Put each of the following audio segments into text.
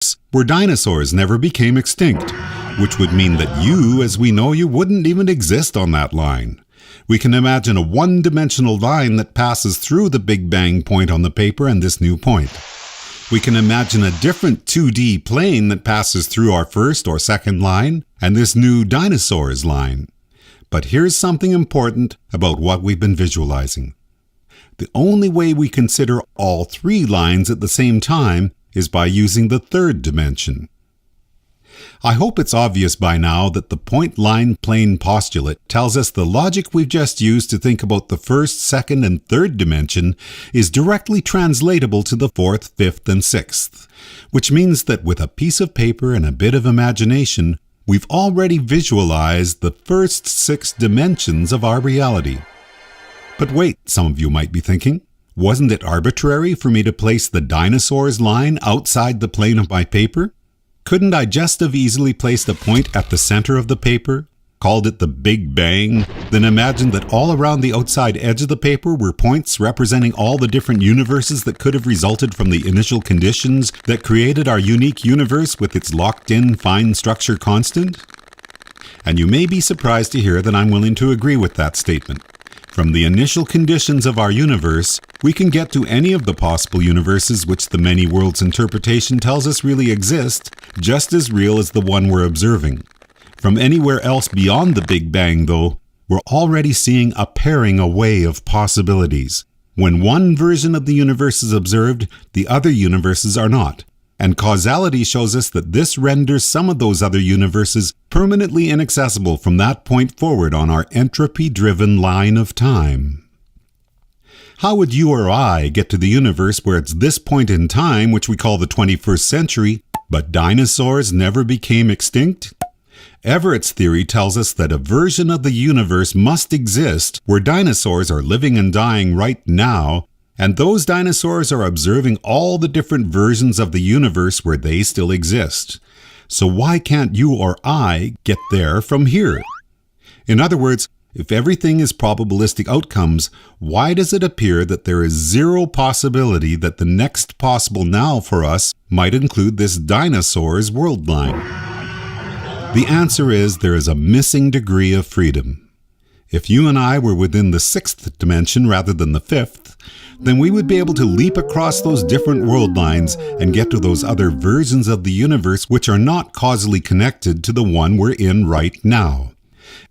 universe where dinosaurs never became extinct, which would mean that you, as we know you, wouldn't even exist on that line. We can imagine a one-dimensional line that passes through the Big Bang point on the paper and this new point. We can imagine a different 2D plane that passes through our first or second line and this new dinosaurs line. But here's something important about what we've been visualizing. The only way we consider all three lines at the same time is by using the third dimension. I hope it's obvious by now that the point-line-plane postulate tells us the logic we've just used to think about the first, second, and third dimension is directly translatable to the fourth, fifth, and sixth, which means that with a piece of paper and a bit of imagination, we've already visualized the first 6 dimensions of our reality. But wait, some of you might be thinking, wasn't it arbitrary for me to place the dinosaurs line outside the plane of my paper? Couldn't I just have easily placed a point at the center of the paper, called it the Big Bang, then imagined that all around the outside edge of the paper were points representing all the different universes that could have resulted from the initial conditions that created our unique universe with its locked-in fine structure constant? And you may be surprised to hear that I'm willing to agree with that statement. From the initial conditions of our universe, we can get to any of the possible universes which the many worlds interpretation tells us really exist, just as real as the one we're observing. From anywhere else beyond the Big Bang, though, we're already seeing a paring away of possibilities. When one version of the universe is observed, the other universes are not. And causality shows us that this renders some of those other universes permanently inaccessible from that point forward on our entropy-driven line of time. How would you or I get to the universe where it's this point in time, which we call the 21st century, but dinosaurs never became extinct? Everett's theory tells us that a version of the universe must exist where dinosaurs are living and dying right now, and those dinosaurs are observing all the different versions of the universe where they still exist. So why can't you or I get there from here? In other words, if everything is probabilistic outcomes, why does it appear that there is zero possibility that the next possible now for us might include this dinosaurs world line? The answer is there is a missing degree of freedom. If you and I were within the 6th dimension rather than the 5th, then we would be able to leap across those different world lines and get to those other versions of the universe which are not causally connected to the one we're in right now.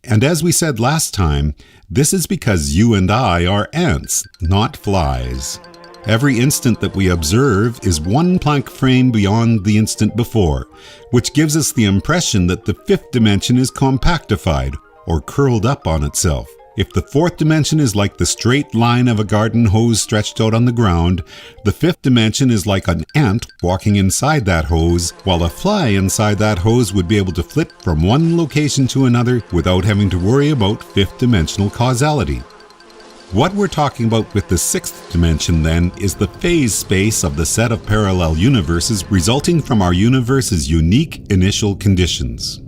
And as we said last time, this is because you and I are ants, not flies. Every instant that we observe is one Planck frame beyond the instant before, which gives us the impression that the 5th dimension is compactified, or curled up on itself. If the 4th dimension is like the straight line of a garden hose stretched out on the ground, the 5th dimension is like an ant walking inside that hose, while a fly inside that hose would be able to flip from one location to another without having to worry about 5th dimensional causality. What we're talking about with the 6th dimension, then, is the phase space of the set of parallel universes resulting from our universe's unique initial conditions.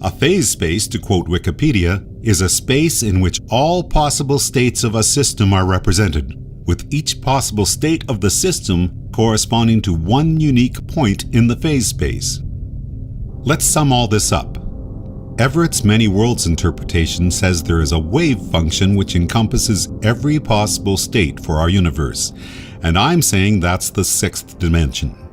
A phase space, to quote Wikipedia, is a space in which all possible states of a system are represented, with each possible state of the system corresponding to one unique point in the phase space. Let's sum all this up. Everett's many worlds interpretation says there is a wave function which encompasses every possible state for our universe, and I'm saying that's the 6th dimension.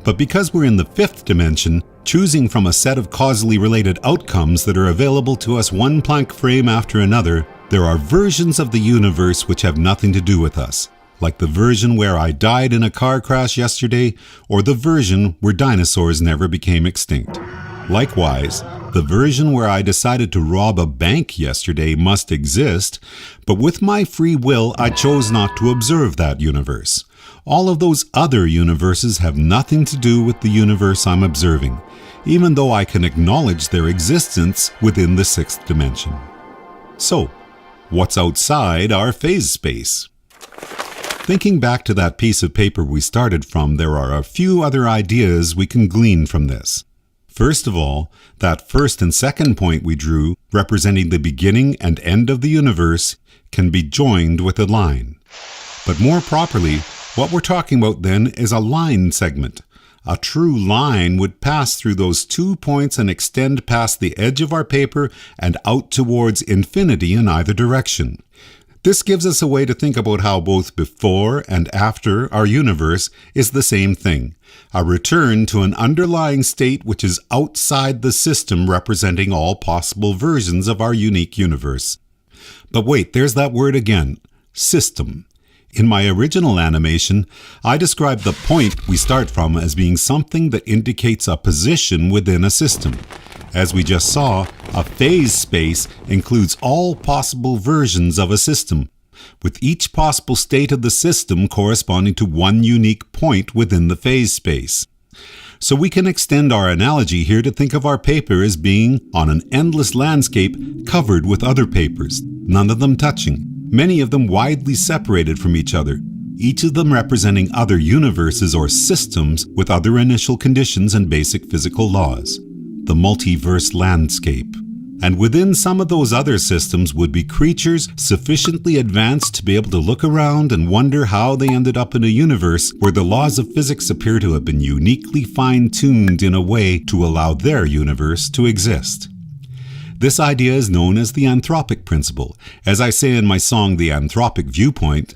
But because we're in the 5th dimension, choosing from a set of causally related outcomes that are available to us one Planck frame after another, there are versions of the universe which have nothing to do with us, like the version where I died in a car crash yesterday, or the version where dinosaurs never became extinct. Likewise, the version where I decided to rob a bank yesterday must exist, but with my free will I chose not to observe that universe. All of those other universes have nothing to do with the universe I'm observing, even though I can acknowledge their existence within the 6th dimension. So, what's outside our phase space? Thinking back to that piece of paper we started from, there are a few other ideas we can glean from this. First of all, that first and second point we drew, representing the beginning and end of the universe, can be joined with a line. But more properly, what we're talking about then is a line segment, A true line would pass through those 2 points and extend past the edge of our paper and out towards infinity in either direction. This gives us a way to think about how both before and after our universe is the same thing, a return to an underlying state which is outside the system representing all possible versions of our unique universe. But wait, there's that word again, system. In my original animation, I described the point we start from as being something that indicates a position within a system. As we just saw, a phase space includes all possible versions of a system, with each possible state of the system corresponding to one unique point within the phase space. So we can extend our analogy here to think of our paper as being on an endless landscape covered with other papers, none of them touching, many of them widely separated from each other, each of them representing other universes or systems with other initial conditions and basic physical laws. The multiverse landscape. And within some of those other systems would be creatures sufficiently advanced to be able to look around and wonder how they ended up in a universe where the laws of physics appear to have been uniquely fine-tuned in a way to allow their universe to exist. This idea is known as the anthropic principle. As I say in my song, The Anthropic Viewpoint,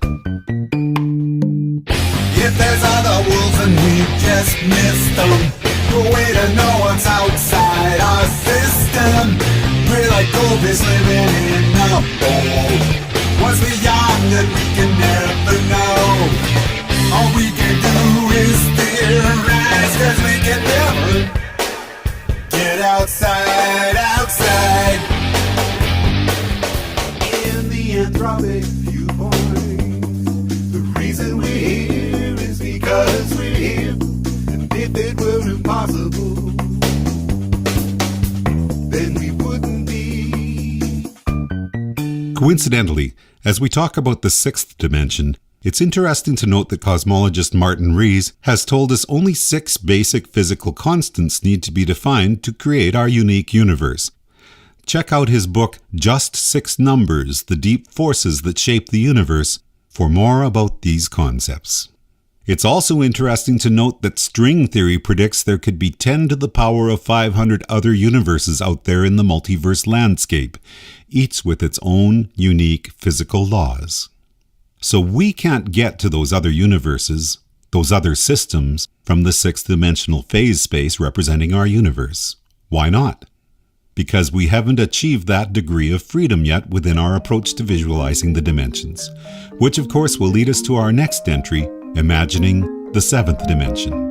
if there's other worlds and we just missed them, the way to know what's outside our system. We're like goldfish living in a bowl. What's beyond that we can never know? All we can do is theorize, 'cause we can never get outside. In the anthropic viewpoint, the reason we're here is because we're here. And if it were impossible, then we wouldn't be. Coincidentally, as we talk about the sixth dimension, it's interesting to note that cosmologist Martin Rees has told us only 6 basic physical constants need to be defined to create our unique universe. Check out his book, Just 6 Numbers, The Deep Forces That Shape the Universe, for more about these concepts. It's also interesting to note that string theory predicts there could be 10 to the power of 500 other universes out there in the multiverse landscape, each with its own unique physical laws. So we can't get to those other universes, those other systems, from the 6th-dimensional phase space representing our universe. Why not? Because we haven't achieved that degree of freedom yet within our approach to visualizing the dimensions, which of course will lead us to our next entry, imagining the 7th dimension.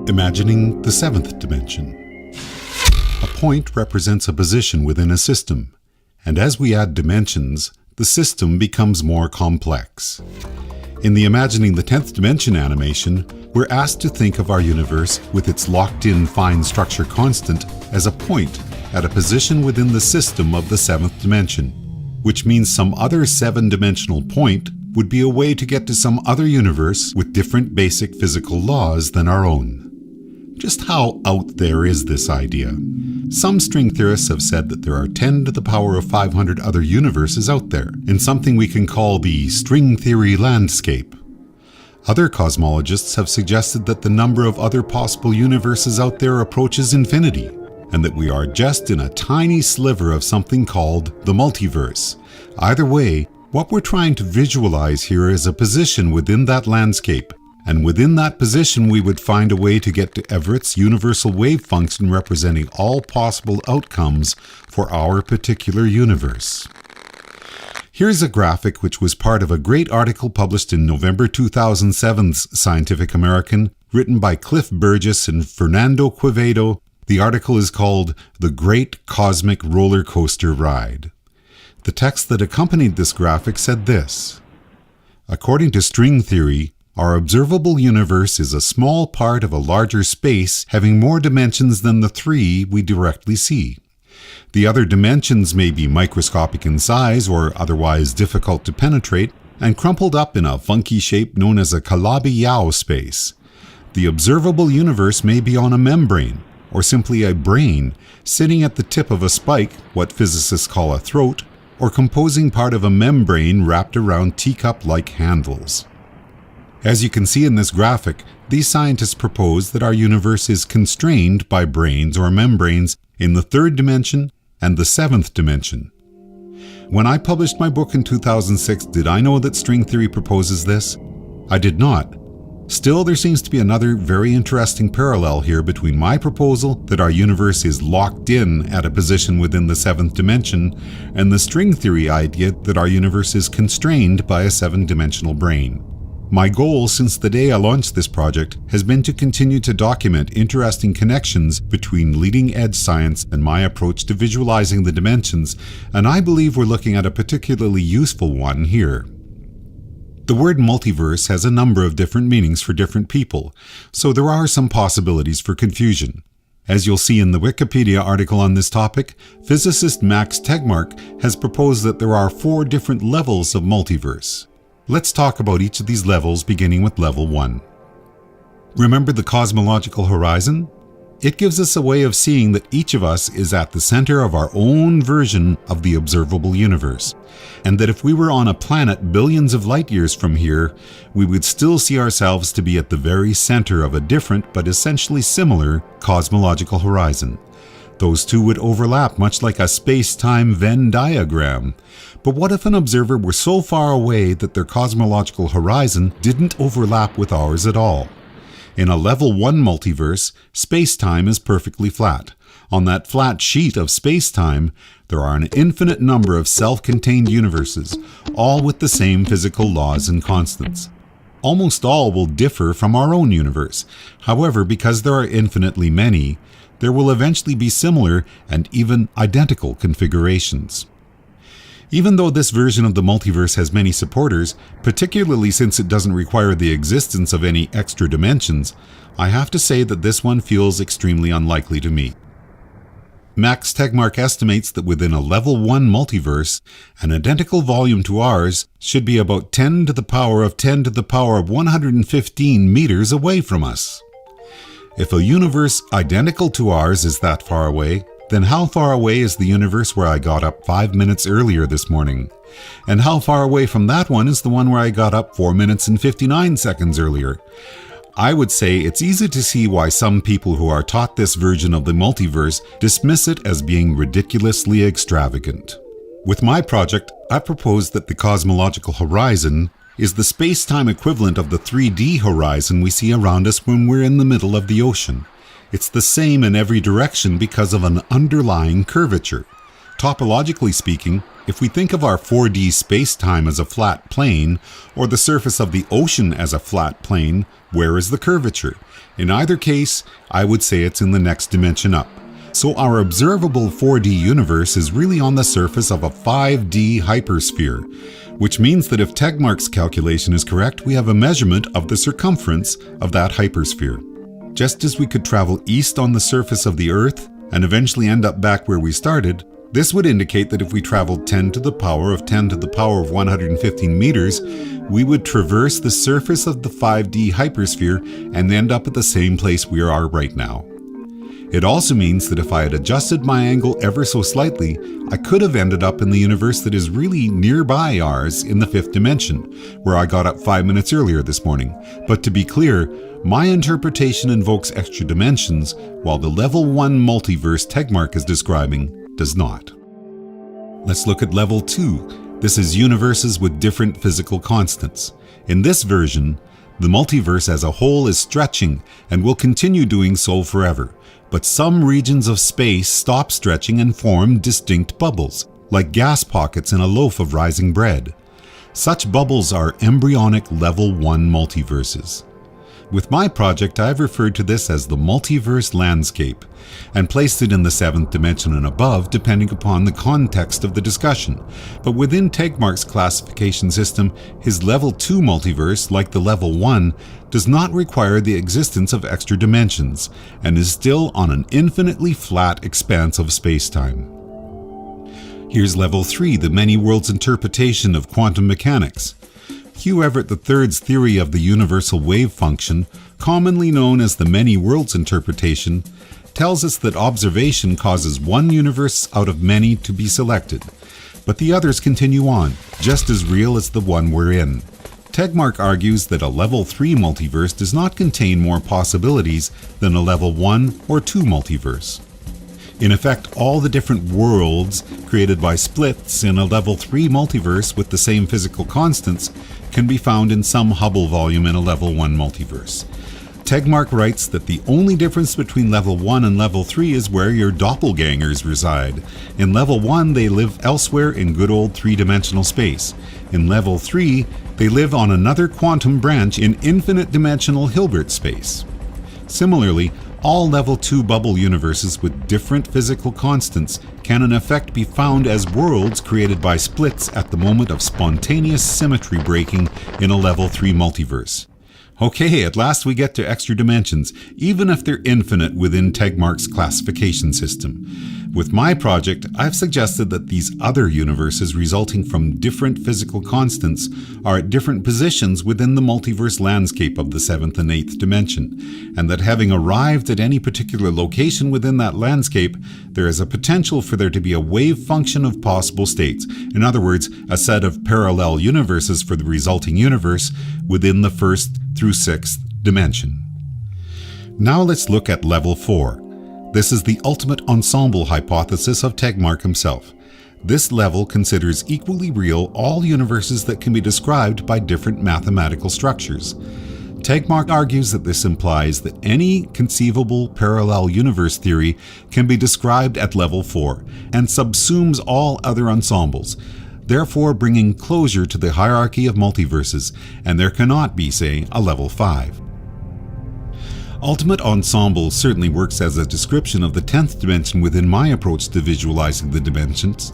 Imagining the 7th dimension. A point represents a position within a system, and as we add dimensions, the system becomes more complex. In the Imagining the 10th Dimension animation, we're asked to think of our universe with its locked-in fine structure constant as a point at a position within the system of the 7th dimension, which means some other 7-dimensional point would be a way to get to some other universe with different basic physical laws than our own. Just how out there is this idea? Some string theorists have said that there are 10 to the power of 500 other universes out there, in something we can call the string theory landscape. Other cosmologists have suggested that the number of other possible universes out there approaches infinity, and that we are just in a tiny sliver of something called the multiverse. Either way, what we're trying to visualize here is a position within that landscape, and within that position we would find a way to get to Everett's universal wave function representing all possible outcomes for our particular universe. Here's a graphic which was part of a great article published in November 2007's Scientific American, written by Cliff Burgess and Fernando Quevedo. The article is called The Great Cosmic Roller Coaster Ride. The text that accompanied this graphic said this: according to string theory, our observable universe is a small part of a larger space having more dimensions than the three we directly see. The other dimensions may be microscopic in size or otherwise difficult to penetrate and crumpled up in a funky shape known as a Calabi-Yau space. The observable universe may be on a membrane, or simply a brain, sitting at the tip of a spike, what physicists call a throat, or composing part of a membrane wrapped around teacup-like handles. As you can see in this graphic, these scientists propose that our universe is constrained by brains or membranes in the third dimension and the seventh dimension. When I published my book in 2006, did I know that string theory proposes this? I did not. Still, there seems to be another very interesting parallel here between my proposal that our universe is locked in at a position within the seventh dimension and the string theory idea that our universe is constrained by a seven-dimensional brain. My goal since the day I launched this project has been to continue to document interesting connections between leading-edge science and my approach to visualizing the dimensions, and I believe we're looking at a particularly useful one here. The word multiverse has a number of different meanings for different people, so there are some possibilities for confusion. As you'll see in the Wikipedia article on this topic, physicist Max Tegmark has proposed that there are 4 different levels of multiverse. Let's talk about each of these levels, beginning with level 1. Remember the cosmological horizon? It gives us a way of seeing that each of us is at the center of our own version of the observable universe, and that if we were on a planet billions of light years from here, we would still see ourselves to be at the very center of a different but essentially similar cosmological horizon. Those two would overlap much like a space-time Venn diagram. But what if an observer were so far away that their cosmological horizon didn't overlap with ours at all? In a level 1 multiverse, space-time is perfectly flat. On that flat sheet of space-time, there are an infinite number of self-contained universes, all with the same physical laws and constants. Almost all will differ from our own universe. However, because there are infinitely many, there will eventually be similar and even identical configurations. Even though this version of the multiverse has many supporters, particularly since it doesn't require the existence of any extra dimensions, I have to say that this one feels extremely unlikely to me. Max Tegmark estimates that within a level 1 multiverse, an identical volume to ours should be about 10 to the power of 10 to the power of 115 meters away from us. If a universe identical to ours is that far away, then how far away is the universe where I got up 5 minutes earlier this morning? And how far away from that one is the one where I got up 4 minutes and 59 seconds earlier? I would say it's easy to see why some people who are taught this version of the multiverse dismiss it as being ridiculously extravagant. With my project, I proposed that the cosmological horizon is the space-time equivalent of the 3D horizon we see around us when we're in the middle of the ocean. It's the same in every direction because of an underlying curvature. Topologically speaking, if we think of our 4D space-time as a flat plane, or the surface of the ocean as a flat plane, where is the curvature? In either case, I would say it's in the next dimension up. So our observable 4D universe is really on the surface of a 5D hypersphere, which means that if Tegmark's calculation is correct, we have a measurement of the circumference of that hypersphere. Just as we could travel east on the surface of the Earth and eventually end up back where we started, this would indicate that if we traveled 10 to the power of 10 to the power of 115 meters, we would traverse the surface of the 5D hypersphere and end up at the same place we are right now. It also means that if I had adjusted my angle ever so slightly, I could have ended up in the universe that is really nearby ours in the 5th dimension, where I got up 5 minutes earlier this morning. But to be clear, my interpretation invokes extra dimensions, while the level 1 multiverse Tegmark is describing does not. Let's look at level 2. This is universes with different physical constants. In this version, the multiverse as a whole is stretching and will continue doing so forever. But some regions of space stop stretching and form distinct bubbles, like gas pockets in a loaf of rising bread. Such bubbles are embryonic level 1 multiverses. With my project, I've referred to this as the multiverse landscape and placed it in the 7th dimension and above depending upon the context of the discussion. But within Tegmark's classification system, his level 2 multiverse, like the level 1, does not require the existence of extra dimensions and is still on an infinitely flat expanse of space-time. Here's level 3, the many worlds interpretation of quantum mechanics. Hugh Everett III's theory of the universal wave function, commonly known as the many worlds interpretation, tells us that observation causes one universe out of many to be selected, but the others continue on, just as real as the one we're in. Tegmark argues that a level 3 multiverse does not contain more possibilities than a level 1 or 2 multiverse. In effect, all the different worlds created by splits in a level 3 multiverse with the same physical constants can be found in some Hubble volume in a level 1 multiverse. Tegmark writes that the only difference between level 1 and level 3 is where your doppelgangers reside. In level 1, they live elsewhere in good old 3-dimensional space. In level 3, they live on another quantum branch in infinite dimensional Hilbert space. Similarly, all level 2 bubble universes with different physical constants can in effect be found as worlds created by splits at the moment of spontaneous symmetry breaking in a level 3 multiverse. Okay, at last we get to extra dimensions, even if they're infinite within Tegmark's classification system. With my project, I've suggested that these other universes resulting from different physical constants are at different positions within the multiverse landscape of the 7th and 8th dimension, and that having arrived at any particular location within that landscape, there is a potential for there to be a wave function of possible states, in other words, a set of parallel universes for the resulting universe within the 1st through 6th dimension. Now let's look at level 4. This is the ultimate ensemble hypothesis of Tegmark himself. This level considers equally real all universes that can be described by different mathematical structures. Tegmark argues that this implies that any conceivable parallel universe theory can be described at level 4 and subsumes all other ensembles, therefore bringing closure to the hierarchy of multiverses, and there cannot be, say, a level 5. Ultimate ensemble certainly works as a description of the 10th dimension within my approach to visualizing the dimensions,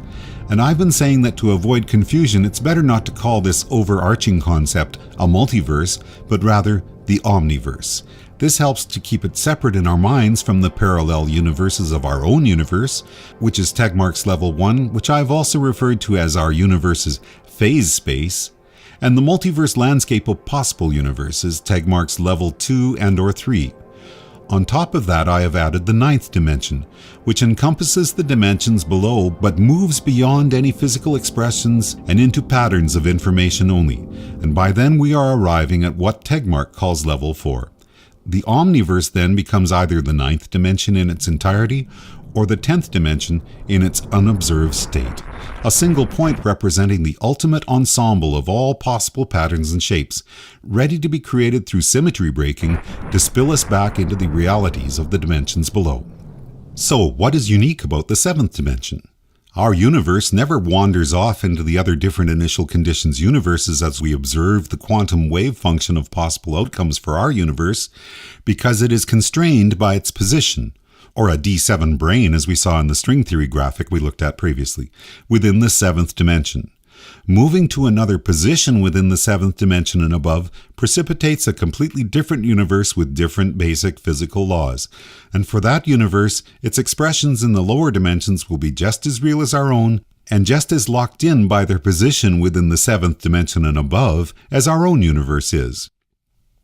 and I've been saying that to avoid confusion it's better not to call this overarching concept a multiverse, but rather the omniverse. This helps to keep it separate in our minds from the parallel universes of our own universe, which is Tegmark's level 1, which I've also referred to as our universe's phase space, and the multiverse landscape of possible universes, Tegmark's level 2 and or 3. On top of that, I have added the 9th dimension, which encompasses the dimensions below but moves beyond any physical expressions and into patterns of information only, and by then we are arriving at what Tegmark calls level 4. The omniverse then becomes either the 9th dimension in its entirety or the 10th dimension in its unobserved state, a single point representing the ultimate ensemble of all possible patterns and shapes, ready to be created through symmetry breaking to spill us back into the realities of the dimensions below. So, what is unique about the 7th dimension? Our universe never wanders off into the other different initial conditions universes as we observe the quantum wave function of possible outcomes for our universe, because it is constrained by its position, or a D7 brane as we saw in the string theory graphic we looked at previously, within the 7th dimension. Moving to another position within the 7th dimension and above precipitates a completely different universe with different basic physical laws. And for that universe, its expressions in the lower dimensions will be just as real as our own, and just as locked in by their position within the 7th dimension and above as our own universe is.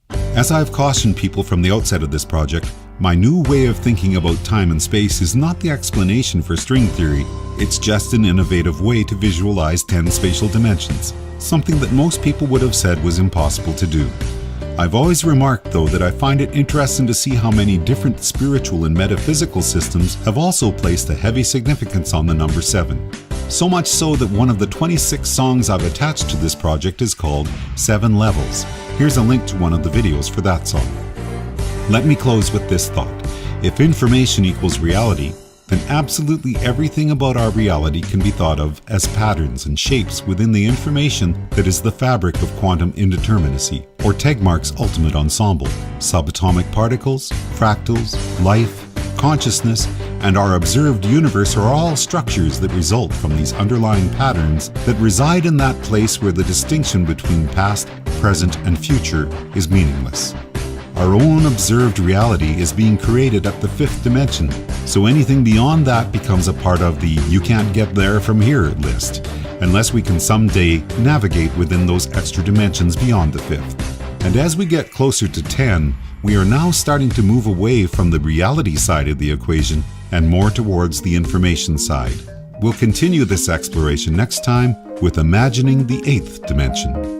As I've cautioned people from the outset of this project, my new way of thinking about time and space is not the explanation for string theory, it's just an innovative way to visualize 10 spatial dimensions, something that most people would have said was impossible to do. I've always remarked, though, that I find it interesting to see how many different spiritual and metaphysical systems have also placed a heavy significance on the number 7. So much so that one of the 26 songs I've attached to this project is called 7 Levels. Here's a link to one of the videos for that song. Let me close with this thought. If information equals reality, then absolutely everything about our reality can be thought of as patterns and shapes within the information that is the fabric of quantum indeterminacy, or Tegmark's ultimate ensemble. Subatomic particles, fractals, life, consciousness, and our observed universe are all structures that result from these underlying patterns that reside in that place where the distinction between past, present, and future is meaningless. Our own observed reality is being created at the fifth dimension, so anything beyond that becomes a part of the "you can't get there from here" list, unless we can someday navigate within those extra dimensions beyond the fifth. And as we get closer to 10, we are now starting to move away from the reality side of the equation and more towards the information side. We'll continue this exploration next time with imagining the eighth dimension.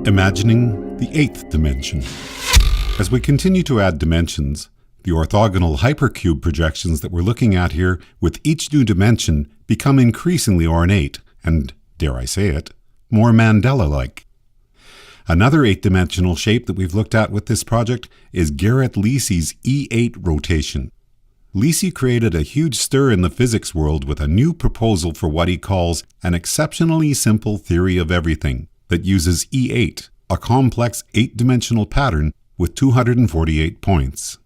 Imagining the eighth dimension. As we continue to add dimensions, the orthogonal hypercube projections that we're looking at here with each new dimension become increasingly ornate and, dare I say it, more Mandela-like. Another eight-dimensional shape that we've looked at with this project is Garrett Lisi's E8 rotation. Lisi created a huge stir in the physics world with a new proposal for what he calls an exceptionally simple theory of everything that uses E8, a complex eight-dimensional pattern with 248 points.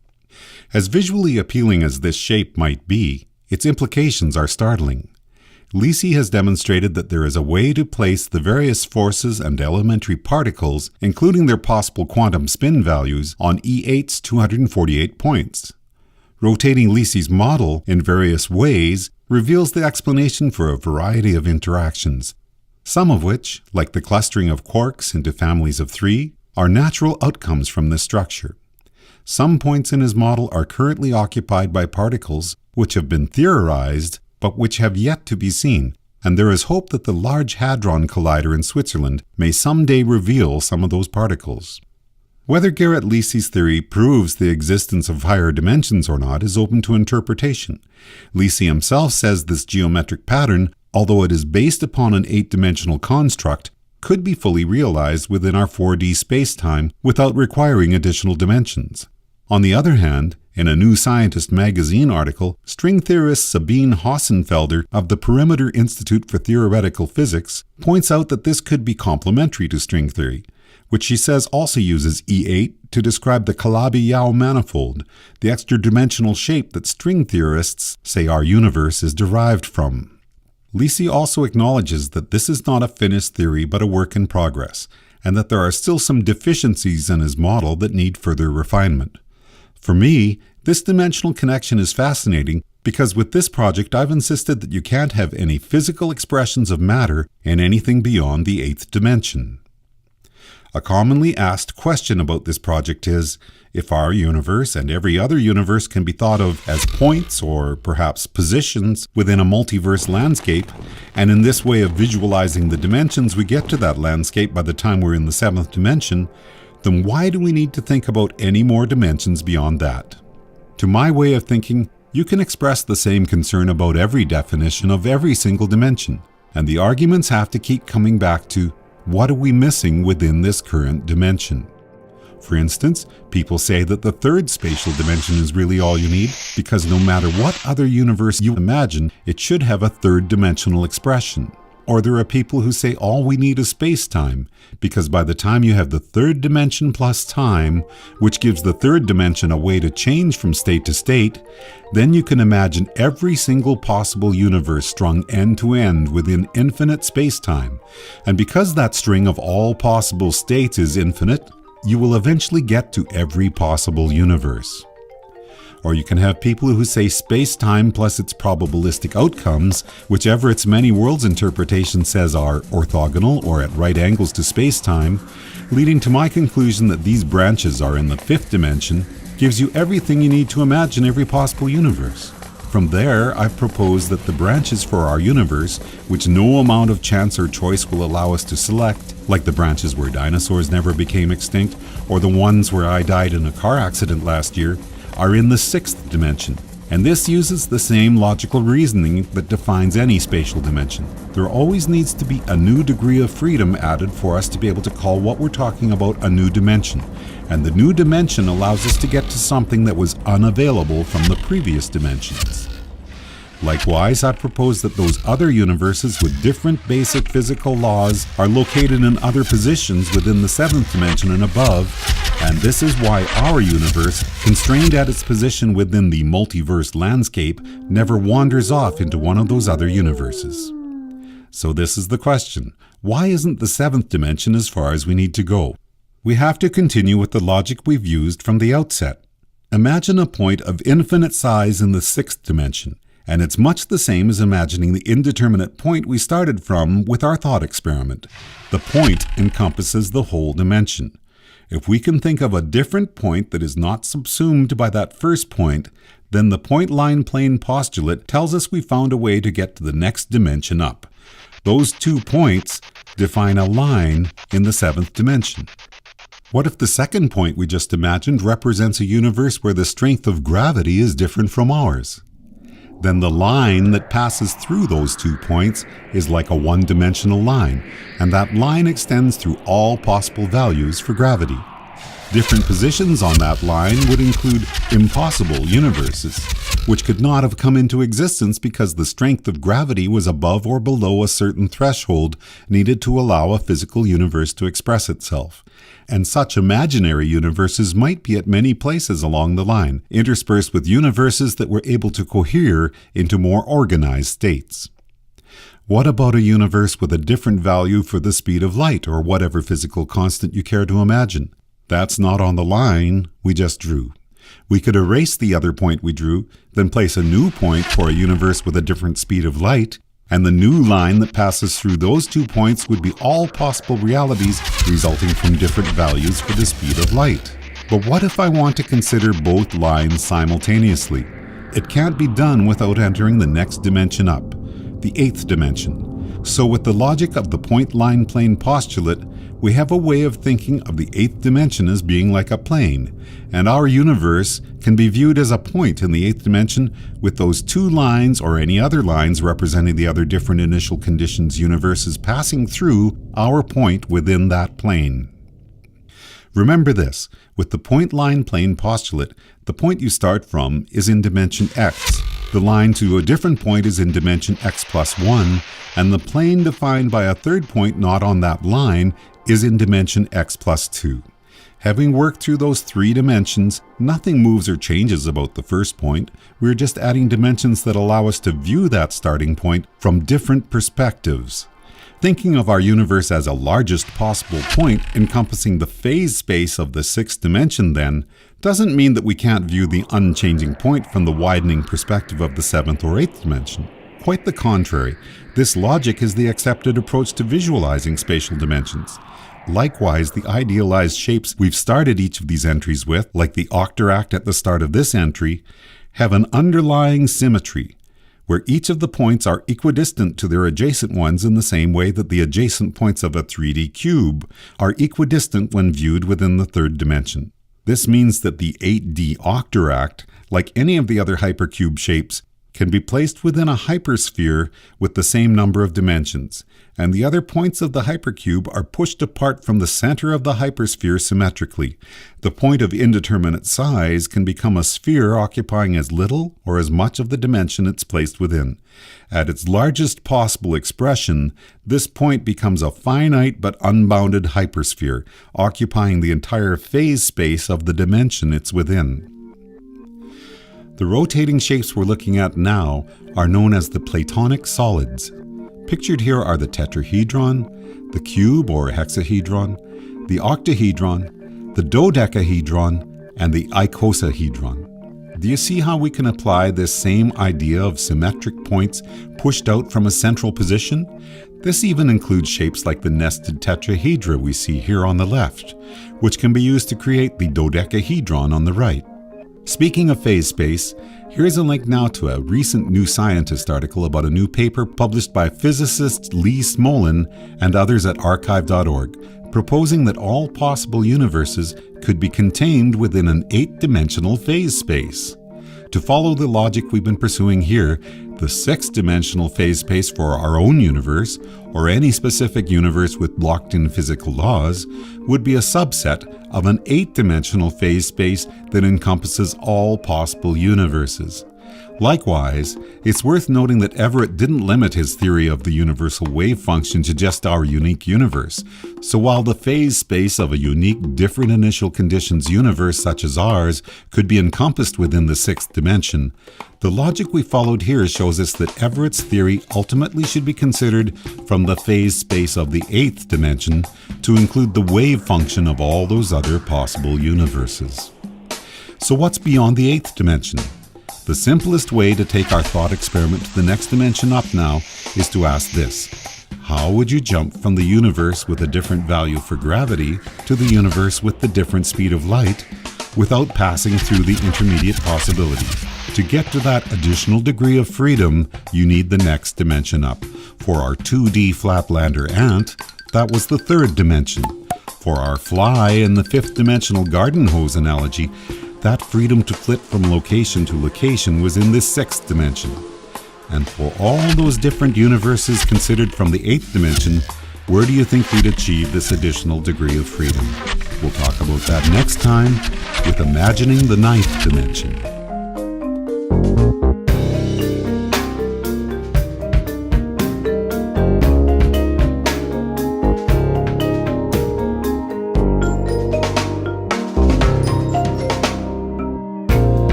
As visually appealing as this shape might be, its implications are startling. Lisi has demonstrated that there is a way to place the various forces and elementary particles, including their possible quantum spin values, on E8's 248 points. Rotating Lisi's model in various ways reveals the explanation for a variety of interactions, some of which, like the clustering of quarks into families of 3, are natural outcomes from this structure. Some points in his model are currently occupied by particles which have been theorized but which have yet to be seen, and there is hope that the Large Hadron Collider in Switzerland may someday reveal some of those particles. Whether Garrett Lisi's theory proves the existence of higher dimensions or not is open to interpretation. Lisi himself says this geometric pattern, although it is based upon an eight-dimensional construct, could be fully realized within our 4D spacetime without requiring additional dimensions. On the other hand, in a New Scientist magazine article, string theorist Sabine Hossenfelder of the Perimeter Institute for Theoretical Physics points out that this could be complementary to string theory, which she says also uses E8 to describe the Calabi-Yau manifold, the extra-dimensional shape that string theorists say our universe is derived from. Lisi also acknowledges that this is not a finished theory but a work in progress, and that there are still some deficiencies in his model that need further refinement. For me, this dimensional connection is fascinating because with this project I've insisted that you can't have any physical expressions of matter in anything beyond the eighth dimension. A commonly asked question about this project is, if our universe and every other universe can be thought of as points or perhaps positions within a multiverse landscape, and in this way of visualizing the dimensions we get to that landscape by the time we're in the seventh dimension, then why do we need to think about any more dimensions beyond that? To my way of thinking, you can express the same concern about every definition of every single dimension, and the arguments have to keep coming back to, what are we missing within this current dimension? For instance, people say that the third spatial dimension is really all you need because no matter what other universe you imagine, it should have a third-dimensional expression. Or there are people who say all we need is space-time, because by the time you have the third dimension plus time, which gives the third dimension a way to change from state to state, then you can imagine every single possible universe strung end to end within infinite space-time. And because that string of all possible states is infinite, you will eventually get to every possible universe. Or you can have people who say space-time plus its probabilistic outcomes, whichever its many worlds interpretation says are orthogonal or at right angles to space-time, leading to my conclusion that these branches are in the fifth dimension gives you everything you need to imagine every possible universe. From there, I've proposed that the branches for our universe, which no amount of chance or choice will allow us to select, like the branches where dinosaurs never became extinct, or the ones where I died in a car accident last year, are in the sixth dimension. And this uses the same logical reasoning that defines any spatial dimension. There always needs to be a new degree of freedom added for us to be able to call what we're talking about a new dimension. And the new dimension allows us to get to something that was unavailable from the previous dimensions. Likewise, I propose that those other universes with different basic physical laws are located in other positions within the seventh dimension and above, and this is why our universe, constrained at its position within the multiverse landscape, never wanders off into one of those other universes. So this is the question: why isn't the seventh dimension as far as we need to go? We have to continue with the logic we've used from the outset. Imagine a point of infinite size in the sixth dimension, and it's much the same as imagining the indeterminate point we started from with our thought experiment. The point encompasses the whole dimension. If we can think of a different point that is not subsumed by that first point, then the point-line-plane postulate tells us we found a way to get to the next dimension up. Those 2 points define a line in the seventh dimension. What if the second point we just imagined represents a universe where the strength of gravity is different from ours? Then the line that passes through those 2 points is like a one-dimensional line, and that line extends through all possible values for gravity. Different positions on that line would include impossible universes, which could not have come into existence because the strength of gravity was above or below a certain threshold needed to allow a physical universe to express itself. And such imaginary universes might be at many places along the line, interspersed with universes that were able to cohere into more organized states. What about a universe with a different value for the speed of light, or whatever physical constant you care to imagine? That's not on the line we just drew. We could erase the other point we drew, then place a new point for a universe with a different speed of light, and the new line that passes through those 2 points would be all possible realities resulting from different values for the speed of light. But what if I want to consider both lines simultaneously? It can't be done without entering the next dimension up, the eighth dimension. So with the logic of the point-line-plane postulate, we have a way of thinking of the eighth dimension as being like a plane, and our universe can be viewed as a point in the eighth dimension with those 2 lines or any other lines representing the other different initial conditions universes passing through our point within that plane. Remember this, with the point-line-plane postulate, the point you start from is in dimension x, the line to a different point is in dimension x plus 1, and the plane defined by a third point not on that line is in dimension x plus 2. Having worked through those 3 dimensions, nothing moves or changes about the first point. We're just adding dimensions that allow us to view that starting point from different perspectives. Thinking of our universe as a largest possible point encompassing the phase space of the 6th dimension then, doesn't mean that we can't view the unchanging point from the widening perspective of the 7th or 8th dimension. Quite the contrary, this logic is the accepted approach to visualizing spatial dimensions. Likewise, the idealized shapes we've started each of these entries with, like the octaract at the start of this entry, have an underlying symmetry, where each of the points are equidistant to their adjacent ones in the same way that the adjacent points of a 3D cube are equidistant when viewed within the 3rd dimension. This means that the 8D octaract, like any of the other hypercube shapes, can be placed within a hypersphere with the same number of dimensions, and the other points of the hypercube are pushed apart from the center of the hypersphere symmetrically. The point of indeterminate size can become a sphere occupying as little or as much of the dimension it's placed within. At its largest possible expression, this point becomes a finite but unbounded hypersphere, occupying the entire phase space of the dimension it's within. The rotating shapes we're looking at now are known as the Platonic solids. Pictured here are the tetrahedron, the cube or hexahedron, the octahedron, the dodecahedron, and the icosahedron. Do you see how we can apply this same idea of symmetric points pushed out from a central position? This even includes shapes like the nested tetrahedra we see here on the left, which can be used to create the dodecahedron on the right. Speaking of phase space, here's a link now to a recent New Scientist article about a new paper published by physicist Lee Smolin and others at archive.org, proposing that all possible universes could be contained within an 8-dimensional phase space. To follow the logic we've been pursuing here, the 6-dimensional phase space for our own universe, or any specific universe with locked-in physical laws, would be a subset of an 8-dimensional phase space that encompasses all possible universes. Likewise, it's worth noting that Everett didn't limit his theory of the universal wave function to just our unique universe. So while the phase space of a unique, different initial conditions universe such as ours could be encompassed within the 6th dimension, the logic we followed here shows us that Everett's theory ultimately should be considered from the phase space of the 8th dimension to include the wave function of all those other possible universes. So what's beyond the 8th dimension? The simplest way to take our thought experiment to the next dimension up now is to ask this: how would you jump from the universe with a different value for gravity to the universe with the different speed of light without passing through the intermediate possibilities? To get to that additional degree of freedom, you need the next dimension up. For our 2D Flatlander ant, that was the 3rd dimension. For our fly in the 5th dimensional garden hose analogy, that freedom to flit from location to location was in this 6th dimension. And for all those different universes considered from the 8th dimension, where do you think we'd achieve this additional degree of freedom? We'll talk about that next time with Imagining the 9th Dimension.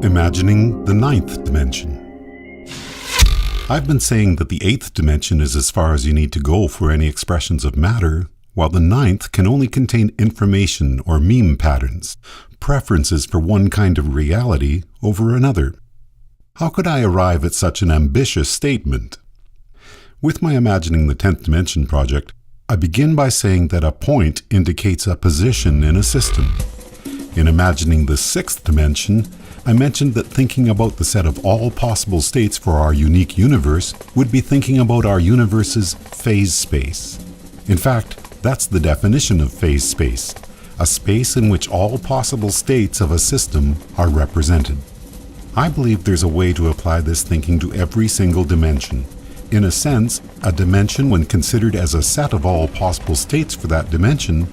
Imagining the 9th dimension. I've been saying that the 8th dimension is as far as you need to go for any expressions of matter, while the 9th can only contain information or meme patterns, preferences for one kind of reality over another. How could I arrive at such an ambitious statement? With my Imagining the 10th Dimension project, I begin by saying that a point indicates a position in a system. In Imagining the 6th Dimension, I mentioned that thinking about the set of all possible states for our unique universe would be thinking about our universe's phase space. In fact, that's the definition of phase space, a space in which all possible states of a system are represented. I believe there's a way to apply this thinking to every single dimension. In a sense, a dimension, when considered as a set of all possible states for that dimension,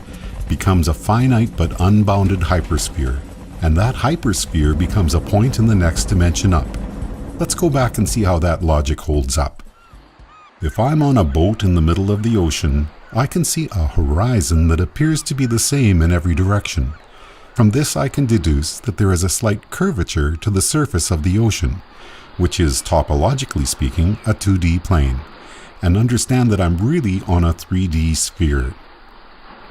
becomes a finite but unbounded hypersphere. And that hypersphere becomes a point in the next dimension up. Let's go back and see how that logic holds up. If I'm on a boat in the middle of the ocean, I can see a horizon that appears to be the same in every direction. From this I can deduce that there is a slight curvature to the surface of the ocean, which is, topologically speaking, a 2D plane, and understand that I'm really on a 3D sphere.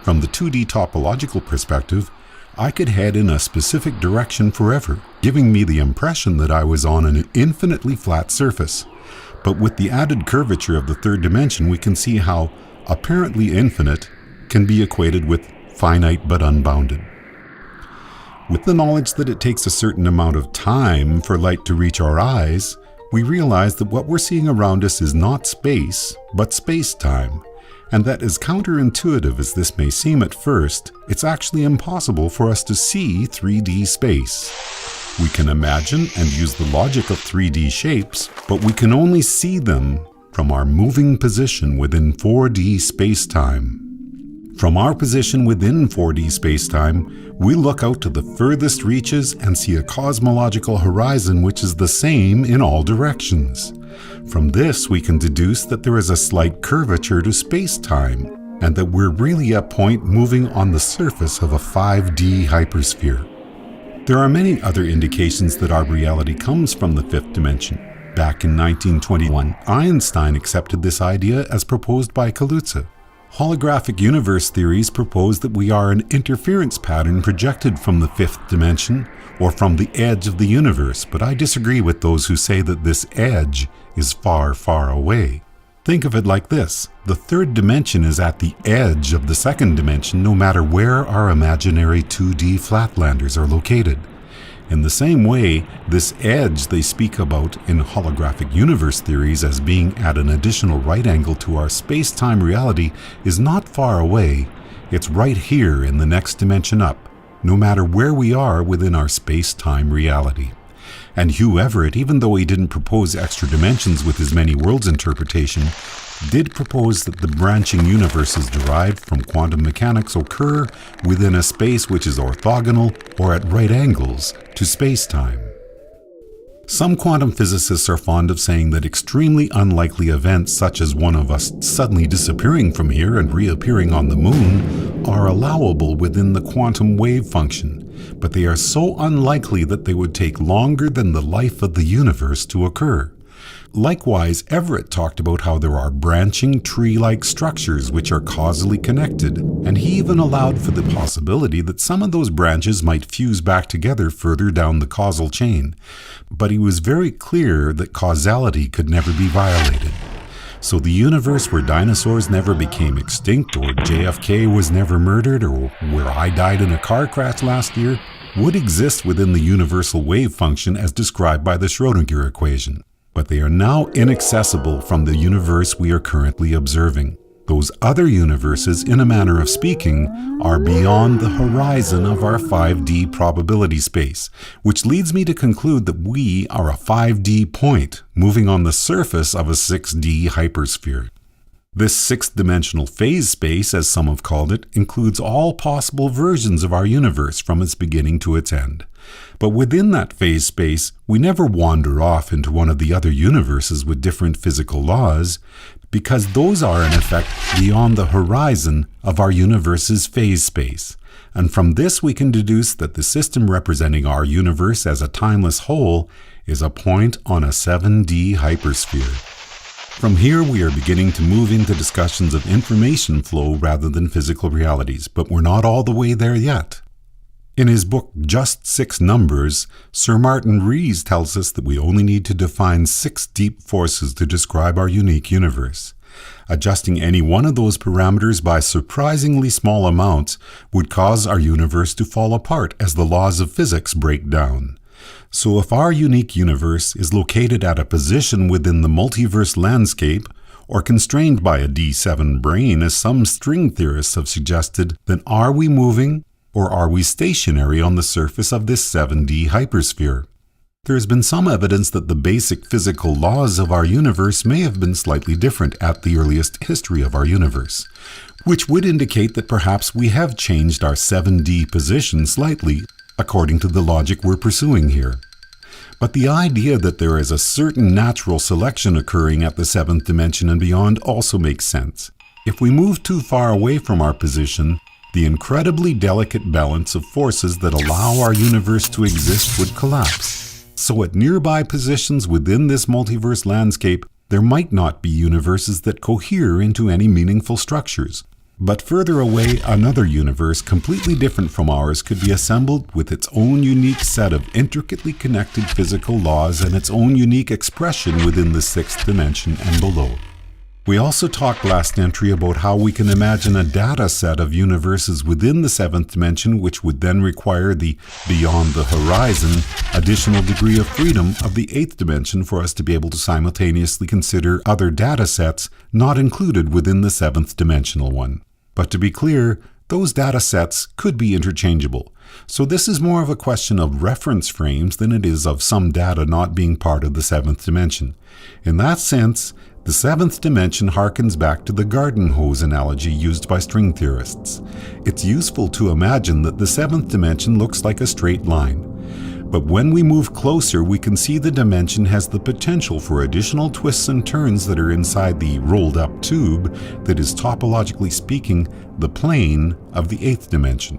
From the 2D topological perspective, I could head in a specific direction forever, giving me the impression that I was on an infinitely flat surface. But with the added curvature of the 3rd dimension, we can see how apparently infinite can be equated with finite but unbounded. With the knowledge that it takes a certain amount of time for light to reach our eyes, we realize that what we're seeing around us is not space, but space-time. And that, as counterintuitive as this may seem at first, it's actually impossible for us to see 3D space. We can imagine and use the logic of 3D shapes, but we can only see them from our moving position within 4D space-time. From our position within 4D space-time, we look out to the furthest reaches and see a cosmological horizon which is the same in all directions. From this, we can deduce that there is a slight curvature to space-time. and that we're really a point moving on the surface of a 5D hypersphere. There are many other indications that our reality comes from the fifth dimension. Back in 1921, Einstein accepted this idea as proposed by Kaluza. Holographic universe theories propose that we are an interference pattern projected from the fifth dimension or from the edge of the universe, but I disagree with those who say that this edge is far, far away. Think of it like this: the third dimension is at the edge of the second dimension no matter where our imaginary 2D flatlanders are located. In the same way, this edge they speak about in holographic universe theories as being at an additional right angle to our space-time reality is not far away. It's right here in the next dimension up, no matter where we are within our space-time reality. And Hugh Everett, even though he didn't propose extra dimensions with his many worlds interpretation, did propose that the branching universes derived from quantum mechanics occur within a space which is orthogonal or at right angles to space-time. Some quantum physicists are fond of saying that extremely unlikely events such as one of us suddenly disappearing from here and reappearing on the moon are allowable within the quantum wave function, but they are so unlikely that they would take longer than the life of the universe to occur. Likewise, Everett talked about how there are branching tree-like structures which are causally connected, and he even allowed for the possibility that some of those branches might fuse back together further down the causal chain. But he was very clear that causality could never be violated. So the universe where dinosaurs never became extinct, or JFK was never murdered, or where I died in a car crash last year, would exist within the universal wave function as described by the Schrödinger equation. But they are now inaccessible from the universe we are currently observing. Those other universes, in a manner of speaking, are beyond the horizon of our 5D probability space, which leads me to conclude that we are a 5D point moving on the surface of a 6D hypersphere. This sixth-dimensional phase space, as some have called it, includes all possible versions of our universe from its beginning to its end. But within that phase space, we never wander off into one of the other universes with different physical laws, because those are in effect beyond the horizon of our universe's phase space. And from this we can deduce that the system representing our universe as a timeless whole is a point on a 7D hypersphere. From here we are beginning to move into discussions of information flow rather than physical realities, but we're not all the way there yet. In his book Just 6 Numbers, Sir Martin Rees tells us that we only need to define 6 deep forces to describe our unique universe. Adjusting any one of those parameters by surprisingly small amounts would cause our universe to fall apart as the laws of physics break down. So if our unique universe is located at a position within the multiverse landscape, or constrained by a D7 brane as some string theorists have suggested, then are we moving or are we stationary on the surface of this 7D hypersphere? There has been some evidence that the basic physical laws of our universe may have been slightly different at the earliest history of our universe, which would indicate that perhaps we have changed our 7D position slightly according to the logic we're pursuing here. But the idea that there is a certain natural selection occurring at the 7th dimension and beyond also makes sense. If we move too far away from our position, the incredibly delicate balance of forces that allow our universe to exist would collapse. So at nearby positions within this multiverse landscape, there might not be universes that cohere into any meaningful structures. But further away, another universe completely different from ours could be assembled with its own unique set of intricately connected physical laws and its own unique expression within the 6th dimension and below. We also talked last entry about how we can imagine a data set of universes within the 7th dimension which would then require the beyond the horizon additional degree of freedom of the 8th dimension for us to be able to simultaneously consider other data sets not included within the 7th dimensional one. But to be clear, those data sets could be interchangeable. So this is more of a question of reference frames than it is of some data not being part of the 7th dimension. In that sense, the 7th dimension harkens back to the garden hose analogy used by string theorists. It's useful to imagine that the 7th dimension looks like a straight line. But when we move closer, we can see the dimension has the potential for additional twists and turns that are inside the rolled-up tube that is, topologically speaking, the plane of the 8th dimension.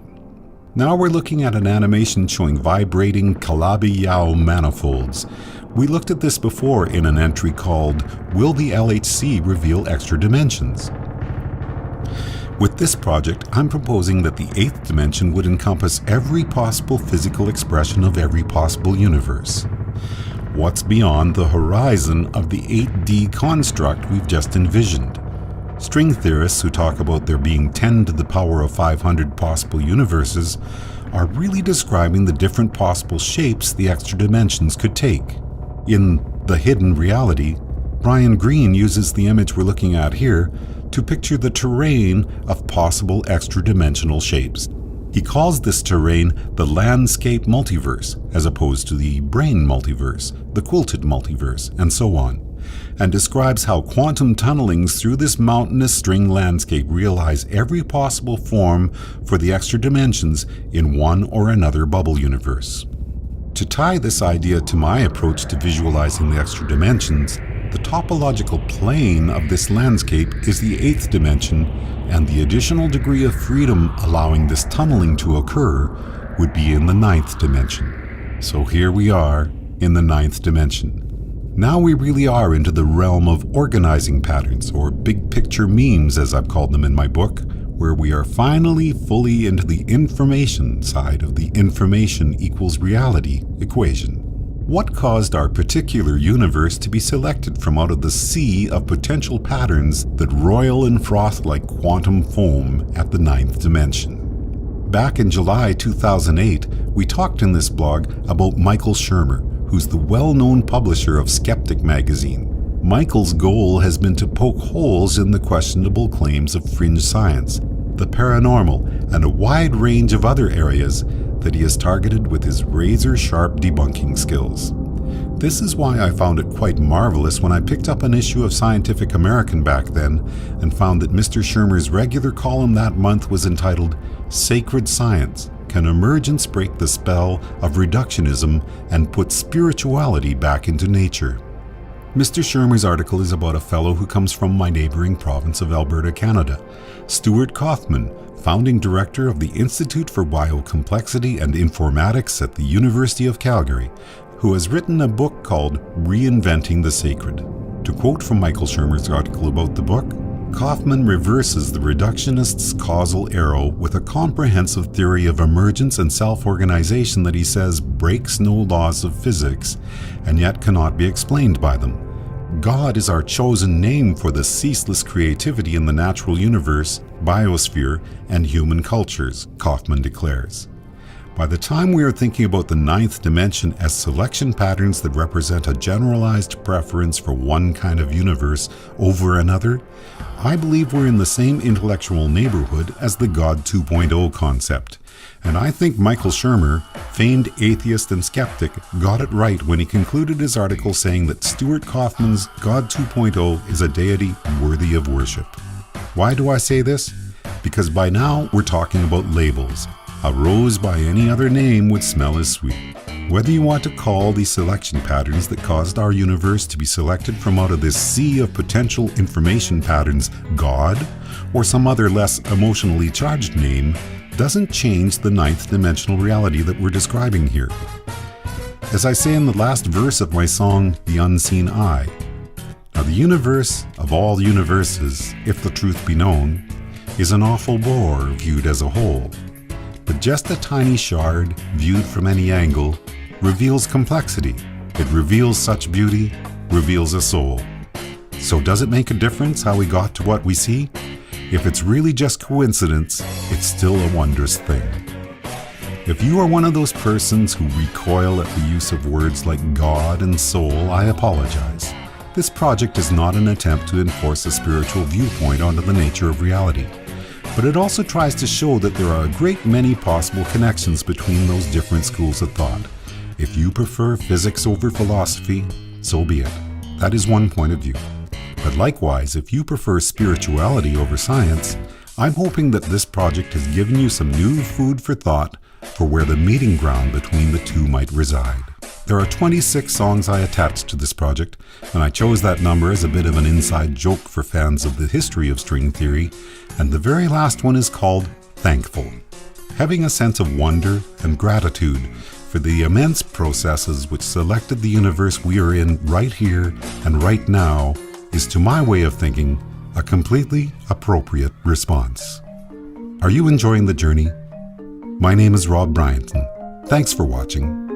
Now we're looking at an animation showing vibrating Calabi-Yau manifolds. We looked at this before in an entry called, "Will the LHC Reveal Extra Dimensions?" With this project, I'm proposing that the 8th dimension would encompass every possible physical expression of every possible universe. What's beyond the horizon of the 8D construct we've just envisioned? String theorists who talk about there being 10 to the power of 500 possible universes are really describing the different possible shapes the extra dimensions could take. In The Hidden Reality, Brian Greene uses the image we're looking at here to picture the terrain of possible extra-dimensional shapes. He calls this terrain the landscape multiverse, as opposed to the brain multiverse, the quilted multiverse, and so on, and describes how quantum tunnelings through this mountainous string landscape realize every possible form for the extra dimensions in one or another bubble universe. To tie this idea to my approach to visualizing the extra dimensions, the topological plane of this landscape is the 8th dimension, and the additional degree of freedom allowing this tunneling to occur would be in the 9th dimension. So here we are in the 9th dimension. Now we really are into the realm of organizing patterns, or big picture memes as I've called them in my book, where we are finally fully into the information side of the information equals reality equation. What caused our particular universe to be selected from out of the sea of potential patterns that roil and froth like quantum foam at the 9th dimension? Back in July 2008, we talked in this blog about Michael Shermer, who's the well-known publisher of Skeptic magazine. Michael's goal has been to poke holes in the questionable claims of fringe science, the paranormal, and a wide range of other areas that he has targeted with his razor-sharp debunking skills. This is why I found it quite marvelous when I picked up an issue of Scientific American back then and found that Mr. Shermer's regular column that month was entitled "Sacred Science: Can Emergence Break the Spell of Reductionism and Put Spirituality Back into Nature?" Mr. Shermer's article is about a fellow who comes from my neighboring province of Alberta, Canada, Stuart Kaufman, founding director of the Institute for Biocomplexity and Informatics at the University of Calgary, who has written a book called Reinventing the Sacred. To quote from Michael Shermer's article about the book, Kaufman reverses the reductionist's causal arrow with a comprehensive theory of emergence and self-organization that he says breaks no laws of physics and yet cannot be explained by them. God is our chosen name for the ceaseless creativity in the natural universe, biosphere, and human cultures, Kaufman declares. By the time we are thinking about the 9th dimension as selection patterns that represent a generalized preference for one kind of universe over another, I believe we're in the same intellectual neighborhood as the God 2.0 concept. And I think Michael Shermer, famed atheist and skeptic, got it right when he concluded his article saying that Stuart Kaufman's God 2.0 is a deity worthy of worship. Why do I say this? Because by now we're talking about labels. A rose by any other name would smell as sweet. Whether you want to call these selection patterns that caused our universe to be selected from out of this sea of potential information patterns God, or some other less emotionally charged name, doesn't change the 9th dimensional reality that we're describing here. As I say in the last verse of my song, The Unseen Eye, now the universe of all universes, if the truth be known, is an awful bore viewed as a whole. But just a tiny shard, viewed from any angle, reveals complexity. It reveals such beauty, reveals a soul. So does it make a difference how we got to what we see? If it's really just coincidence, it's still a wondrous thing. If you are one of those persons who recoil at the use of words like God and soul, I apologize. This project is not an attempt to enforce a spiritual viewpoint onto the nature of reality, but it also tries to show that there are a great many possible connections between those different schools of thought. If you prefer physics over philosophy, so be it. That is one point of view. But likewise, if you prefer spirituality over science, I'm hoping that this project has given you some new food for thought for where the meeting ground between the two might reside. There are 26 songs I attached to this project, and I chose that number as a bit of an inside joke for fans of the history of string theory, and the very last one is called Thankful. Having a sense of wonder and gratitude for the immense processes which selected the universe we are in right here and right now is, to my way of thinking, a completely appropriate response. Are you enjoying the journey? My name is Rob Bryanton. Thanks for watching.